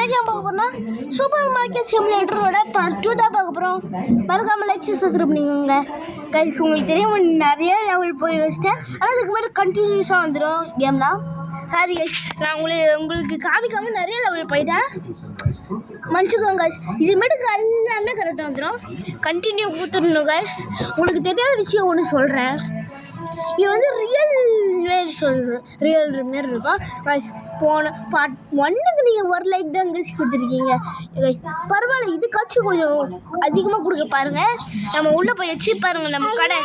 என்ன கேம் பார்க்க போறோம்னா சூப்பர் மார்க்கெட் சிமுலேட்டரோட பார்ட் 2 தான் பார்க்க போகிறோம். மறக்காமல் லைக் சப்ஸ்கிரைப் பண்ணிக்கோங்க கைஸ். உங்களுக்கு தெரியும் நிறைய லெவல் போய் வச்சிட்டேன், ஆனால் அதுக்கு மேலே கண்டினியூஸாக வந்துடும் கேம்லாம். சாரி கைஸ், நான் உங்களுக்கு காமிக்காமல் நிறைய லெவல் போயிட்டேன், மன்னிச்சுக்கோங்க கைஸ். இதுமேட்டுக்கு எல்லாமே கரெக்டாக வந்துடும், கண்டினியூ கொடுத்துடணும் கைஸ். உங்களுக்கு தெரியாத விஷயம் ஒன்று சொல்கிறேன், இது வந்து ரியல் மாரி இருக்கும் கைஸ். போன பார்ட் 1க்கு நீங்கள் ஒரு லைக் தான் கைஸ் கொடுத்துருக்கீங்க கைஸ். பரவாயில்ல, இதுக்காச்சும் கொஞ்சம் அதிகமாக கொடுக்க பாருங்கள். நம்ம உள்ளே போய் வச்சு பாருங்கள் நம்ம கடை.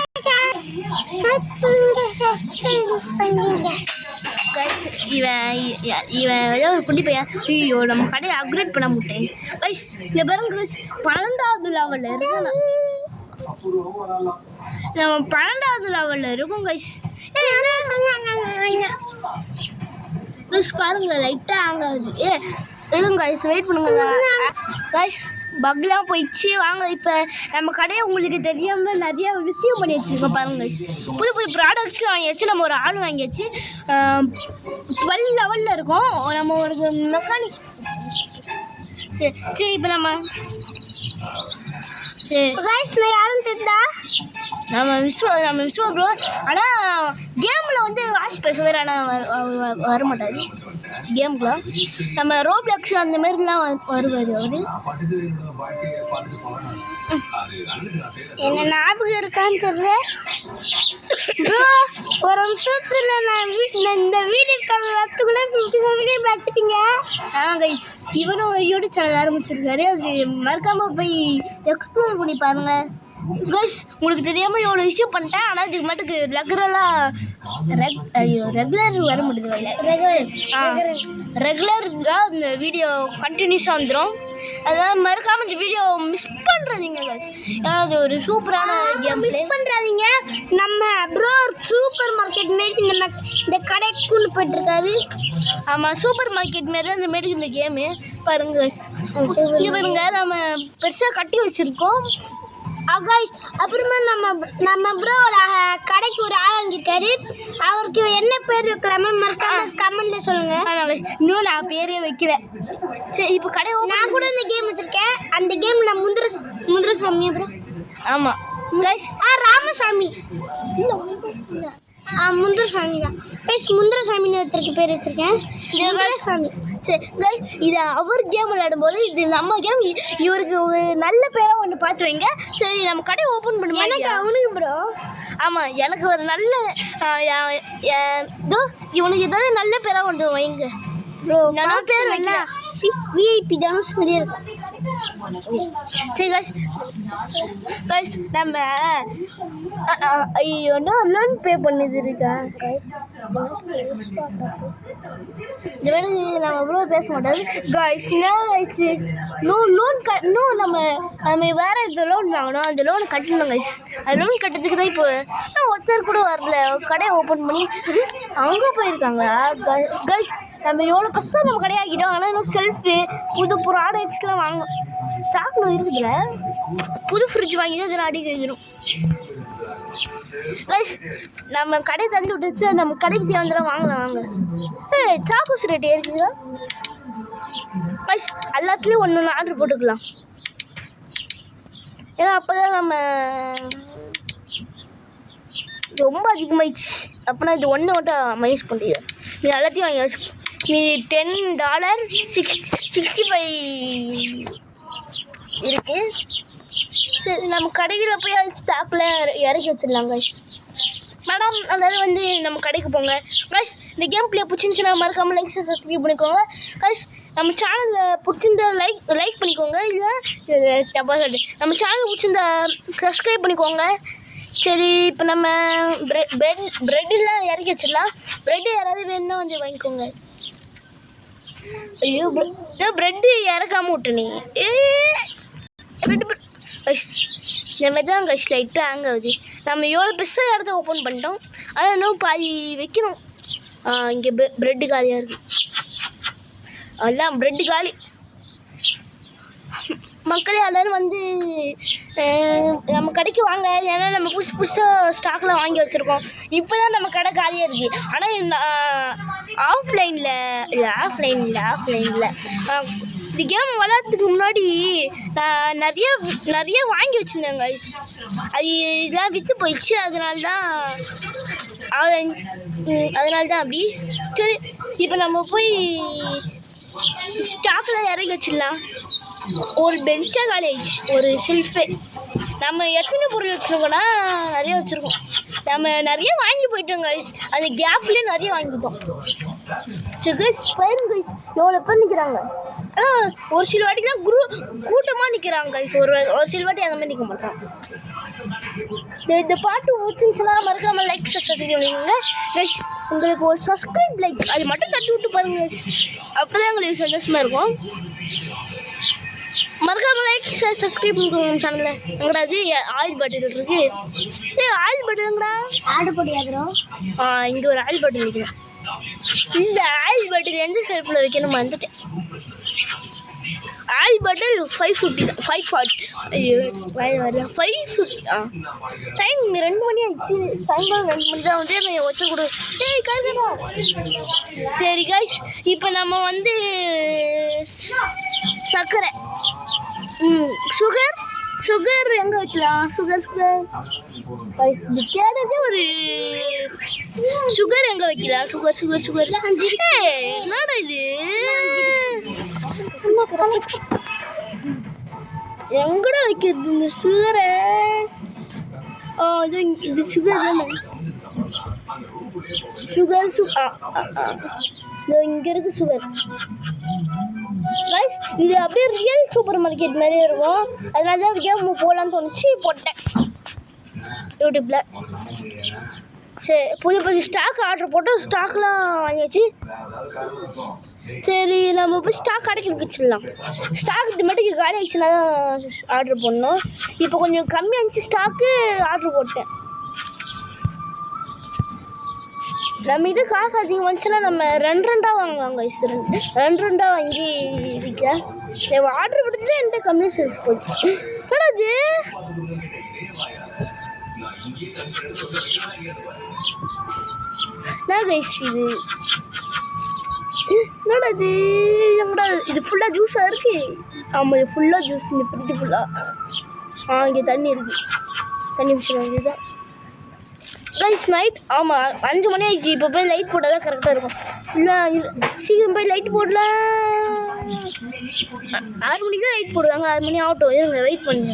இவன் ஏதோ ஒரு குட்டி பையன். ஐயோ, நம்ம கடையை அப்கிரேட் பண்ண மாட்டேன் கைஸ். இந்த பாருங்க கைஸ், 12வது லெவலில் இருக்கு. நம்ம 12வது லெவலில் இருக்கும் கைஸ். பாருங்களேன், லைட்டாக ஆகாது. இருங்க கைஸ், வெயிட் பண்ணுங்க கைஸ். பக்லாம் போயிடுச்சு. வாங்க, இப்போ நம்ம கடையை உங்களுக்கு தெரியாமல் நிறையா விஷயம் பண்ணி வச்சுருக்கோம் பாருங்க கைஸ். புது புது ப்ராடக்ட்ஸ்லாம் வாங்கியாச்சு, நம்ம ஒரு ஆள் வாங்கியாச்சு. 12 லெவலில் இருக்கும். நம்ம ஒரு மெக்கானிக். சரி இப்போ நம்ம சரி கைஸ், நான் யாரும் தெரிந்தா நம்ம விஸ்வா ப்ரோ. ஆனால் கேமில் வந்து வாஷ் பேசுவார், ஆனால் வர மாட்டார் கேமுக்குலாம். நம்ம ரோப்ளாக்ஸ் அந்த மாதிரிலாம் வருவார் அவர். என்ன ஞாபகம் இருக்கான்னு தெரியல ப்ரோ. ஒரு நிமிஷத்தில் நான் இந்த வீடியோ வரத்துக்குள்ளே 50 சப்ஸ்கிரைப் வச்சுட்டீங்க. கைஸ், இவரும் ஒரு யூடியூப் சேனல் ஆரம்பிச்சிருக்காரு, அது மறக்காமல் போய் எக்ஸ்ப்ளோர் பண்ணி பாருங்கள் கைஸ். உங்களுக்கு தெரியாமல் இவ்வளோ விஷயம் பண்ணிட்டேன், ஆனால் இதுக்கு மட்டுக்கு ரெகுலர் வர முடியுது. ரெகுலராக இந்த வீடியோ கண்டினியூஸாக வந்துடும். அதான் மறக்காமல் இந்த வீடியோ மிஸ் பண்ணுறாதீங்க கைஸ், ஏன்னா அது ஒரு சூப்பரான கேம். மிஸ் பண்ணுறாதீங்க. நம்ம ப்ரோ சூப்பர் மார்க்கெட் மாரி நம்ம இந்த கடைக்குன்னு போயிட்டுருக்காரு. ஆமாம், சூப்பர் மார்க்கெட் மாரி அந்த மாரி இந்த கேமு பாருங்க கைஸ். இங்கே பாருங்க, நம்ம பெருசாக கட்டி வச்சுருக்கோம் கைஸ். அப்புறமா நம்ம ப்ரோ ஒரு கடைக்கு ஒரு ஆள் வாங்கியிருக்காரு. அவருக்கு என்ன பேர் வைக்கலாமே மறக்காம கமெண்ட்ல சொல்லுங்க. இன்னும் நான் பேரே வைக்கிறேன். சரி, இப்போ கடை நான் கூட இந்த கேம் வச்சிருக்கேன். அந்த கேம் நான் முந்திரசாமி அப்புறம் ஆமாம் கைஸ். ராமசாமி இல்லை முந்திரசாமி தான் கைஸ். முந்திரசாமின்னு ஒருத்தருக்கு பேர் வச்சுருக்கேன், முந்திரசாமி. சரி கைஸ், இது அவர் கேம் விளையாடும்போது இது நம்ம கேம். இவருக்கு ஒரு நல்ல பேராக ஒன்று பார்த்து வைங்க. சரி, நம்ம கடையை ஓப்பன் பண்ணுவோம். எனக்கு அவனுக்கு ப்ரோ. ஆமாம், எனக்கு ஒரு நல்ல இவனுக்கு ஏதாவது நல்ல பேராக ஒன்று வைங்க ப்ரோ. நல்ல பேர் வைக்கல, விஐபி தனுஷ் மாதிரியே இருக்கும். சரி கைஸ், நம்ம ஐயோன்னா லோன் பே பண்ணது இருக்கா கைஸ். இந்த மாதிரி நம்ம எவ்வளோ பேச மாட்டாரு கைஸ். கைஸ் இன்னும் நம்ம வேறு இந்த லோன் வாங்கணும், அந்த லோன் கட்டணும் கைஸ். அது லோன் கட்டுறதுக்கு தான் இப்போ ஒருத்தர் கூட வரல, கடையை ஓப்பன் பண்ணி அங்கே போயிருக்காங்க கைஸ். நம்ம எவ்வளோ பஸ்ஸாக நம்ம கடையாக்கிட்டோம், ஆனால் இன்னும் செல்ஃபு புது ப்ராடக்ட்ஸ்லாம் வாங்கணும். ஸ்டாக்ல இருக்குதுல, புது ஃப்ரிட்ஜ் வாங்கி தான் இதில் அடிக்க வைக்கணும் கைஸ். நம்ம கடை தந்து விட்டுச்சு, நம்ம கடைக்கு தேவையான வாங்கலாம் வாங்க. சாக்கோஸ் ரேட் ஏறிச்சுங்களா கைஸ்? எல்லாத்துலேயும் ஒன்று ஆர்டர் போட்டுக்கலாம், ஏன்னா அப்போ தான் நம்ம ரொம்ப அதிகமாகிடுச்சு. அப்போனா இது ஒன்று மட்டும் மைனஸ் பண்ணிடுது. இது எல்லாத்தையும் வாங்கி வச்சு மீ $10 65 இருக்குது. சரி, நம்ம கடையில் போய் அது ஸ்டாப்பில் இறக்கி வச்சிடலாம் கைஸ். மேடம், அதாவது வந்து நம்ம கடைக்கு போங்க கைஸ். இந்த கேம் பிளே பிடிச்சிருந்துச்சுன்னா மறக்காமல் லைக் சப்ஸ்கிரைப் பண்ணிக்கோங்க கைஸ். நம்ம சேனலில் பிடிச்சிருந்தா லைக் பண்ணிக்கோங்க, இல்லை தப்பாக சொல்லு, நம்ம சேனல் பிடிச்சிருந்தா சப்ஸ்கிரைப் பண்ணிக்கோங்க. சரி, இப்போ நம்ம ப்ரெட்டெல்லாம் இறக்கி வச்சிடலாம். ப்ரெட்டு யாராவது வேணும்னா வந்து வாங்கிக்கோங்க. ஐயோ, ப்ரெட்டு இறக்காம விட்டனே. இந்த மாதிரி தான் கைஸ் லைட்டாக ஹேங் ஆகுது. நம்ம எவ்வளோ பெருசாக இடத்த ஓப்பன் பண்ணிட்டோம், ஆனால் இன்னும் பாதி வைக்கணும். இங்கே ப்ரெட்டு காலியாக இருக்குது, அதெல்லாம் ப்ரெட்டு காலி. மக்களே, எல்லோரும் வந்து நம்ம கடைக்கு வாங்க, ஏன்னா நம்ம புதுசாக ஸ்டாக்லாம் வாங்கி வச்சுருக்கோம். இப்போ தான் நம்ம கடை காலியாக இருக்குது. ஆனால் ஆஃப்லைனில் இந்த கேம் விளையாடுறதுக்கு முன்னாடி நான் நிறைய வாங்கி வச்சுருந்தேன் கைஸ். அது இதெல்லாம் விற்று போயிடுச்சு. அதனால தான் அப்படி. சரி, இப்போ நம்ம போய் ஸ்டாக்கில் இறங்கி வச்சிடலாம். ஒரு பெஞ்சா காலேஜ், ஒரு ஷெல்ஃபே. நம்ம எத்தனை பொருள் வச்சுருக்கோன்னா நிறைய வச்சுருக்கோம். நம்ம நிறைய வாங்கி போயிட்டோம் கைஸ். அந்த கேப்லேயே நிறைய வாங்கிட்டோம். சரி கைஸ், பாருங்க கைஸ் எவ்வளோ பேர் நிற்கிறாங்க. ஆனால் ஒரு சில வாட்டிலாம் கூட்டமாக நிற்கிறாங்க கைஸ். ஒரு சில வாட்டி அந்த மாதிரி நிற்க மாட்டாங்க. இந்த பாட்டு ஊற்றுச்சுன்னா மறக்காமல் லைக் சப்ஸ்கிரைப் பண்ணிக்கோங்க கைஸ். உங்களுக்கு ஒரு சப்ஸ்கிரைப் லைக் அது மட்டும் தட்டி விட்டு பாருங்க கைஸ். அப்போ தான் உங்களுக்கு சந்தோஷமாக இருக்கும். மறக்காம லைக் சப்ஸ்கிரைப் பண்ணிக்கோங்க சேனலில். எங்கடாது ஆயில் பாட்டில் இருக்குது. சரி, ஆயில் பாட்டில் எங்கடா? ஆடு போட்டியாகிறோம். இங்கே ஒரு ஆயில் பாட்டில் வைக்கணும். இந்த ஆயில் பாட்டில் எந்த ஷெல்ஃபில் வைக்கணும் வந்துட்டேன். ஆயில் பாட்டில் 550 தான். 540. ஐயோ வரல. 550. டைம் 2 மணி ஆயிடுச்சு. சாயங்காலம் 2 மணி தான் வந்து ஒத்து கொடு. ஏய் கருதா. சரி கைஸ், இப்போ நம்ம வந்து சர்க்கரை சுகர் எங்கே வைக்கலாம்? சுகர் தேடதே ஒரு சுகர் எங்கே வைக்கலாம்? சுகர் என்னடா இது? எங்கடா வைக்கிறது இந்த சுகரை? இது சுகர் தானே. சுகர் இங்கே இருக்கு சுகர் கைஸ். இது அப்படியே ரியல் சூப்பர் மார்க்கெட் மாதிரியே இருக்கும். அதனால தான் கேம் போகலான்னு தோணுச்சு, போட்டேன் யூடியூப்பில். சரி, புது ஸ்டாக் ஆர்டர் போட்டு ஸ்டாக்லாம் வாங்கியாச்சு. சரி, நம்ம போய் ஸ்டாக் கடைக்கு வச்சிடலாம். ஸ்டாக் இது மட்டும் காலி ஆகிடுச்சுன்னா தான் ஆர்டர் பண்ணணும். இப்போ கொஞ்சம் கம்மியாக இருந்துச்சு ஸ்டாக்கு, ஆர்டர் போட்டேன். நம்மகிட்ட காசு அதிகம் வந்துச்சுன்னா நம்ம 2 வாங்குவாங்க. 2 வாங்கி இருக்கேன். ஆர்டர் போட்டு என்கிட்ட கம்மியாக சேல்ஸ் போச்சு. என்னது நான் கைஸ் இது என்னடா இது ஃபுல்லாக ஜூஸாக இருக்கு. ஆமாம், இது ஃபுல்லாக ஜூஸ். இந்த ஃப்ரிட்ஜ் ஃபுல்லாக இங்கே தண்ணி இருக்கு. தண்ணி பிடிச்சிருக்காங்க. இதுதான் கைஸ் நைட். ஆமாம், 5 மணி ஆயிடுச்சு. இப்போ போய் லைட் போட்டால் தான் கரெக்டாக இருக்கும். இல்லை சீக்கிரம் போய் லைட் போடலாம். 6 மணிக்கு தான் லைட் போடுவாங்க. 6 மணி ஆகட்டும், இருங்க வெயிட் பண்ணுங்க.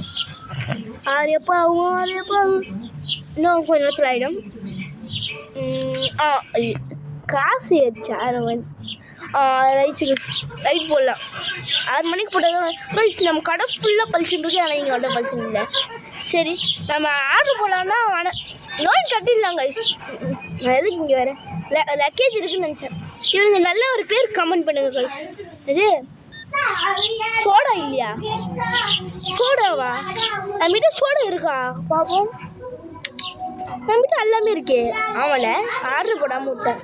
6 எப்போ ஆகும்? இன்னும் கொஞ்சம் நேரத்தில் ஆகிடும். காசு ஏறிச்சா? லைட் போடலாம். 6 மணிக்கு போட்டால் கைஸ் நம்ம கடை ஃபுல்லாக பழிச்சுட்டு இருக்கு. ஆனால் இங்கே கடை பழிச்சுன்னு இல்லை. சரி, நம்ம ஆர்டர் போடலான்னா லோன் கட்டிடலாம் கைஸ். நான் எதுக்கு இங்கே வரேன்? லக்கேஜ் இருக்குன்னு நினச்சேன். இவங்க நல்ல ஒரு பேர் கமெண்ட் பண்ணுங்க கைஸ். இது சோடா இல்லையா? சோடாவா? நம்மகிட்ட சோடா இருக்கா பார்ப்போம். நம்மகிட்ட எல்லாமே இருக்கே. ஆமாம்ல, ஆர்டர் போடாமல் விட்டேன்.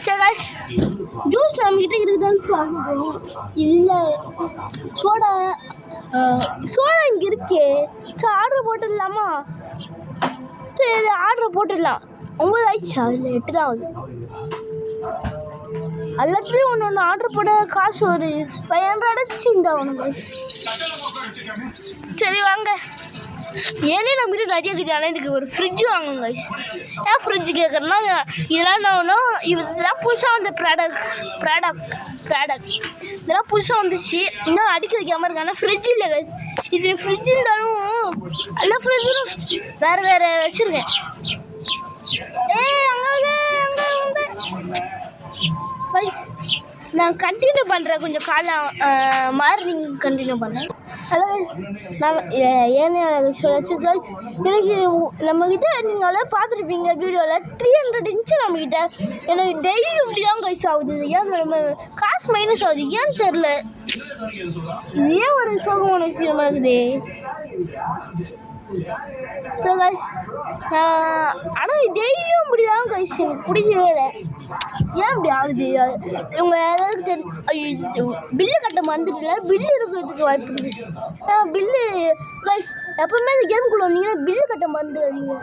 சரி, ஜூஸ் நம்மகிட்ட இருக்குதான்னு பார்க்கணும். இல்லை, சோடா இங்கே இருக்கே. சரி, ஆர்டர் போட்டுடலாமா? சரி, ஆர்டர் போட்டுடலாம். 9 ஆயிடுச்சா? இல்லை 8 தான் ஆகுது. எல்லாத்துலேயும் ஒன்று ஆர்டர் போட காசு ஒரு 500 இந்த ஒன்று. சரி வாங்க. ஏன்னே நம்மகிட்ட நிறைய இருக்குது. ஆனால் இதுக்கு ஒரு ஃப்ரிட்ஜ் வாங்கணும் கைஸ். ஏன் ஃப்ரிட்ஜ் கேட்குறேன்னா, இதெல்லாம் புதுசாக வந்த ப்ராடக்ட் இதெல்லாம் புதுசாக வந்துச்சு. இன்னும் அடிக்க வைக்காமல் இருக்கு. ஆனால் ஃப்ரிட்ஜ் இல்லை கைஸ். இது ஃப்ரிட்ஜ் இருந்தாலும் எல்லா ஃப்ரிட்ஜும் வேறு வச்சுருக்கேன். கைஸ் நான் கண்டினியூ பண்ணுறேன். கொஞ்சம் மார்னிங் கண்டினியூ பண்ணுறேன். ஹலோ நாங்கள் ஏன்னு சொல்லச்சு கைஸ். எனக்கு நம்மக்கிட்ட நீங்கள் எல்லாம் பார்த்துருப்பீங்க வீடியோவில் 300 இன்ச்சு நம்மக்கிட்ட. எனக்கு டெய்லி இப்படி தான் கைஸ் ஆகுது. ஏன் நம்ம காசு மைனஸ் ஆகுது ஏன்னு தெரில. இதே ஒரு சோகமான விஷயமா இருக்குது. ஸோ கைஸ் ஆனால் டெய்லியும் இப்படி தான் கைஸ். எனக்கு பிடிக்கவே இல்லை. ஏன் இப்படி ஆகுது? இவங்க யாராவது பில்லு கட்ட மறந்துட்டுல. பில்லு இருக்கிறதுக்கு வாய்ப்பு இருக்குது. பில்லு கைஸ் எப்பவுமே இந்த கேமுக்குள்ளே வந்தீங்கன்னா பில்லு கட்ட மறந்துடாதீங்க.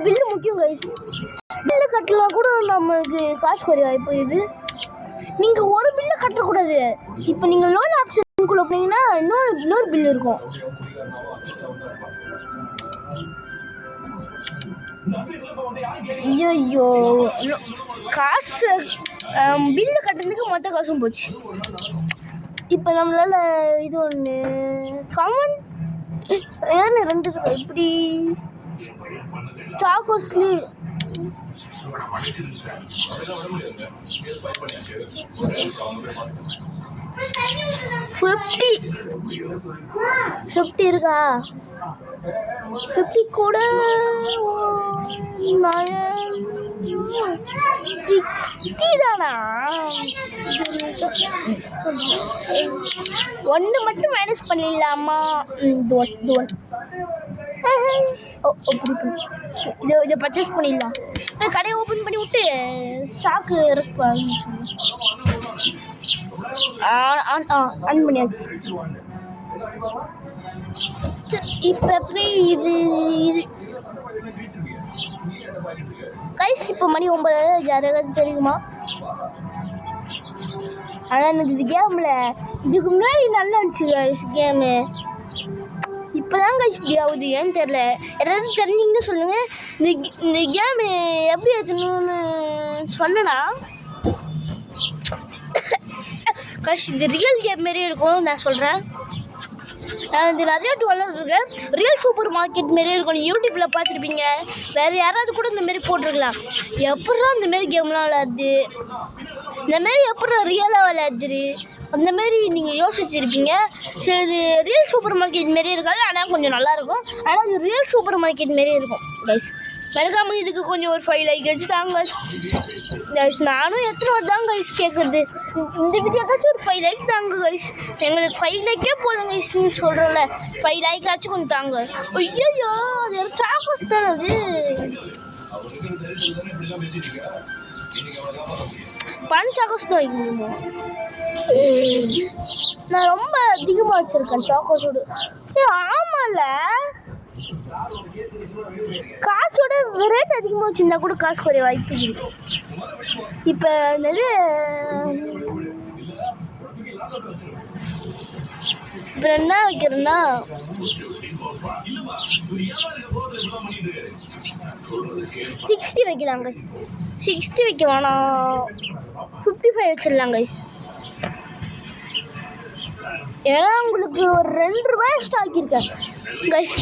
பில்லு முக்கியம் கைஸ். பில்லு கட்டலாம் கூட நம்மளுக்கு காசு குறைய வாய்ப்பு இது. நீங்கள் ஒரு பில்லு கட்டக்கூடாது. இப்போ நீங்கள் லோன் ஆப்ஷனுக்குள்ளே போனீங்கன்னா இன்னொரு பில் இருக்கும். ஐயோ காசு பில்லு கட்டுறதுக்கு மொத்த காசும் போச்சு. இப்போ நம்மளால் இது ஒன்று கமன் ஏன்னு 2 இப்படி சாக்கோஸ்லி 50 இருக்கா? 50 கூட 60 தானா? ஒன்று மட்டும் மைனஸ் பண்ணிடலாமா? இதை பர்ச்சேஸ் பண்ணிடலாம். கடையை ஓப்பன் பண்ணி விட்டு ஸ்டாக்கு ஆன் பண்ணியாச்சு. இப்போ எப்படி இது கைஸ் இப்போ மணி 9 யாராவது தெரியுமா? ஆனால் எனக்கு இது கேமில் இதுக்கு முன்னாடி நல்லா இருந்துச்சு கைஸ் கேமு. இப்போ தான் கைஸ் இப்படி ஆகுது, ஏன்னு தெரில. யாராவது தெரிஞ்சிங்கன்னு சொல்லுங்கள். இந்த கேமு எப்படி ஏற்றணும்னு சொன்னேன்னா கைஸ் இது ரியல் கேம் மாரியே இருக்கும். நான் சொல்கிறேன், நான் இது நிறையா வளர்ந்துருக்கேன். ரியல் சூப்பர் மார்க்கெட் மாரியே இருக்கும். யூடியூப்பில் பார்த்துருப்பீங்க. வேறு யாராவது கூட இந்தமாரி போட்டிருக்கலாம். எப்பட்றா இந்தமாரி கேம்லாம் விளையாடுது, இந்தமாரி எப்பட்றா ரியலாக விளையாடுது, அந்தமாரி நீங்கள் யோசிச்சுருப்பீங்க. சரி இது ரியல் சூப்பர் மார்க்கெட் மாரியே இருக்காது, ஆனால் கொஞ்சம் நல்லாயிருக்கும். ஆனால் இது ரியல் சூப்பர் மார்க்கெட் மாரியே இருக்கும் கைஸ். மறக்காமல் இதுக்கு கொஞ்சம் ஒரு 5 லைக் வச்சு தாங்க கைஸ். நானும் எத்தனை வாட்டி தாங்க கைஸ் கேட்குறது, இந்த வீடியோக்காச்சும் ஒரு 5 லைக் தாங்க கைஸ். எங்களுக்கு 5 லைக்கே போதும் கைஸ்ன்னு சொல்கிறோம்ல, 5 லைக் ஆச்சும் கொஞ்சம் தாங்க. ஐயோ அது ஒரு சாக்கோஸ் தானே அது. சாக்கோஸ் தான் வைக்க முடியுமா? நான் ரொம்ப அதிகமாக வச்சுருக்கேன் சாக்கோஸோடு. ஆமாம்ல, காசோட ரேட் அதிகமாக வச்சுருந்தா கூட காசு குறைய வாய்ப்பு இருக்கு. இப்போ என்னது இப்போ என்ன வைக்கிறேன்னா 60 வைக்கலாம் கைஸ். 60 வைக்க வேணாம், 55 வச்சிடலாம் கைஸ். ஏன்னா உங்களுக்கு ஒரு 2 ரூபாய் ஆக்கியிருக்கேன் கைஸ்.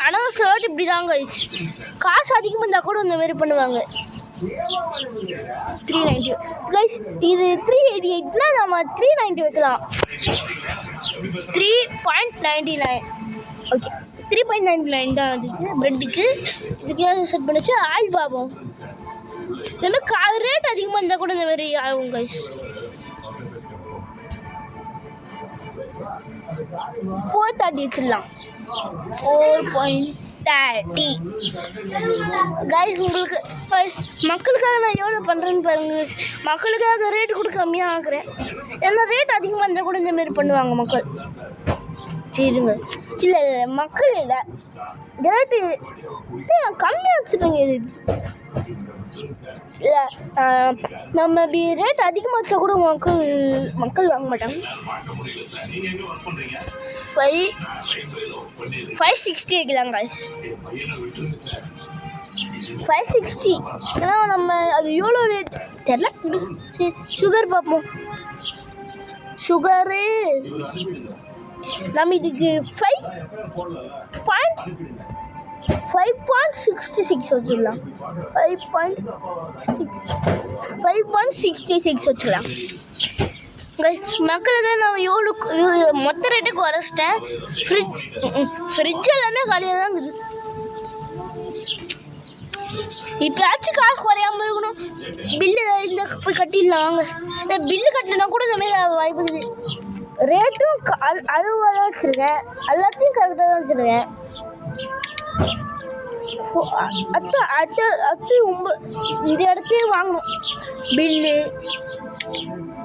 ஆனால் ஷர்ட் இப்படி தான் கைஸ், காசு அதிகமாக இருந்தால் கூட இந்த மாதிரி பண்ணுவாங்க. 390 கைஸ். இது 388னா நம்ம 390 வைக்கலாம். 3.99 ஓகே, 3.99 தான் அதுக்கு ப்ரெட்டுக்கு. இதுக்கு செட் பண்ணிச்சு ஆயில் பாபம். இந்தமாதிரி ரேட் அதிகமாக இருந்தால் கூட இந்த மாதிரி ஆகும் கைஸ். 430 வச்சிடலாம். 4.30 கைஸ். உங்களுக்கு மக்களுக்காக நான் எவ்வளோ பண்ணுறேன்னு பாருங்க. மக்களுக்காக ரேட்டு கூட கம்மியாக ஆக்குறேன். ஏன்னா ரேட் அதிகமாக இருந்தால் கூட இந்தமாரி பண்ணுவாங்க மக்கள். சரிங்க, இல்லை மக்கள் இல்லை, ரேட்டு கம்மியாக வச்சுருங்க. இது இல்லை நம்ம இப்படி ரேட் அதிகமாக வச்சா கூட மக்கள் வாங்க மாட்டாங்க. 560 வைக்கலாம் கைஸ். 560 ஏன்னா நம்ம அது எவ்வளோ ரேட் தெரில. சரி சுகர் பார்ப்போம். சுகரு நம்ம இதுக்கு 5.66 வச்சுக்கலாம். 5.66 வச்சுக்கலாம் கைஸ். மக்களுக்கு நான் எவ்வளோ மொத்த ரேட்டுக்கு குறைச்சிட்டேன். ஃப்ரிட்ஜ் எல்லாமே காலியாக தான் இருக்குது. இப்போயாச்சும் காசு குறையாமல் இருக்கணும். பில்லு இந்த போய் கட்டிடலாம் வாங்க. இந்த பில்லு கட்டினா கூட இந்த மாதிரி வாய்ப்பு இருக்குது. ரேட்டும் அளவாக தான் வச்சுருக்கேன், எல்லாத்தையும் கரெக்டாக தான் வச்சுருக்கேன். அடுத்து இந்த இடத்தையும் வாங்கணும் பில்லு.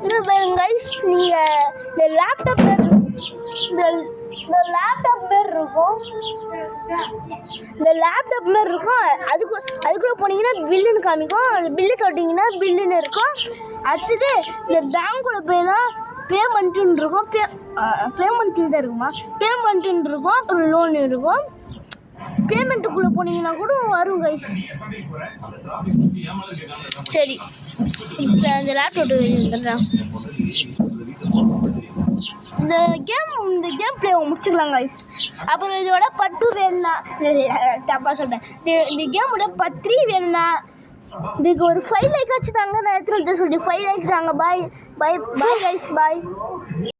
இந்த கைஸ் நீங்கள் இந்த லேப்டாப்பில் இந்த இந்த லேப்டாப் மாரி இருக்கும். இந்த லேப்டாப் மாரி இருக்கும். அதுக்குள்ளே போனீங்கன்னா பில்லுன்னு காமிக்கும். அது பில்லு கட்டிங்கன்னா பில்லுன்னு இருக்கும். அடுத்தது இந்த பேங்க்குள்ளே போயின்னா பேமெண்ட்டுன்னு இருக்கும். பேமெண்ட்டில் தான் இருக்குமா? பேமெண்ட்டுன்னு இருக்கும். அப்புறம் லோன் இருக்கும். பேமெண்ட்டுக்குள்ளே போனீங்கன்னா கூட வரும் கைஸ். சரி, இப்போ அந்த லேப்டாப் வந்துடுறேன். இந்த கேம் பிளே முடிச்சுக்கலாம் கைஸ். அப்புறம் இதோட பட்டு வேணும்னா தப்பாக சொல்கிறேன். இந்த கேமோட பத்ரி வேணும்னா இதுக்கு ஒரு 5 லைக் வச்சு தாங்க. நான் எத்தனை சொல்லிட்டு 5 லைக் தாங்க. பாய் பாய் பாய் கைஸ், பாய்.